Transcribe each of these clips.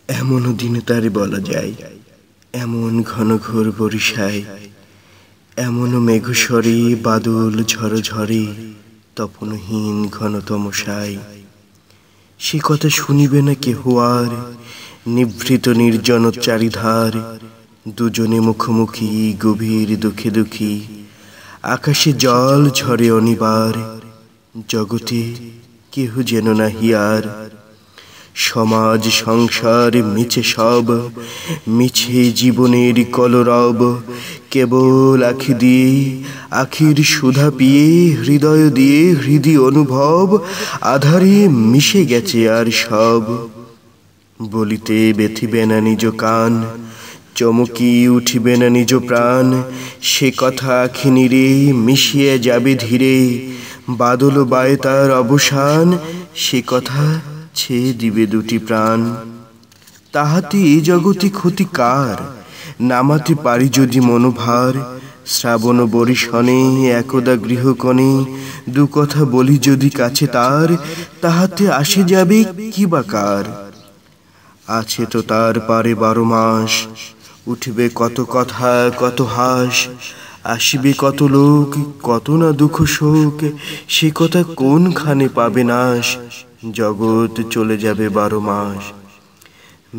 এমনও দিনে তারে বলা যায়, এমন ঘন ঘোর বরিশায়, এমনও মেঘস্বরে বাদল ঝড় ঝরে, তপনহীন ঘন তমসায়। সে কথা শুনিবে না কেহ আর, নিভৃত নির্জন চারিধার, দুজনে মুখোমুখি গভীর দুঃখে দুঃখী। আকাশে জল ঝরে অনিবার, জগতে কেহ যেন না হিয়ার। সমাজ সংসার মিছে সব, মিছে জীবনের কলরব। কেবল আখি দিয়ে আখির সুধা পিয়ে, হৃদয় দিয়ে হৃদি অনুভব, আধারে মিশে গেছে আর সব। বলিতে ব্যথিবে না নিজ কান, চমকি উঠিবে না নিজ প্রাণ। সে কথা আখি নিরে মিশিয়ে যাবে ধীরে, বাদল বায়ে তার অবসান। সে কথা ছেয়ে দিবে দুটি প্রাণ। তাহাতে এ জগতে ক্ষতি কার, নামাতে পারি যদি মনোভার। শ্রাবণ বরিশনে একদা গৃহকোণে, দু কথা বলি যদি কাছে তার, তাহাতে আসে যাবে কি বা কার। আছে তো তার পারে 12 মাস, উঠবে কত কথা কত হাস। আসিবে কত লোক, কত না দুঃখ শোক, সে কথা কোনখানে পাবে নাশ। জগৎ চলে যাবে 12 মাস।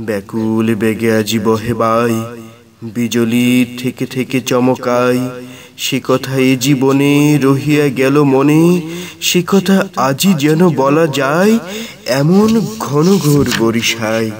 ব্যাকুল বেগে আজি বহে বাই, বিজলি থেকে থেকে চমকাই। সে কথা এ জীবনে রহিয়া গেল মনে, সে কথা আজই যেন বলা যায়, এমন ঘন ঘোর বরিশায়।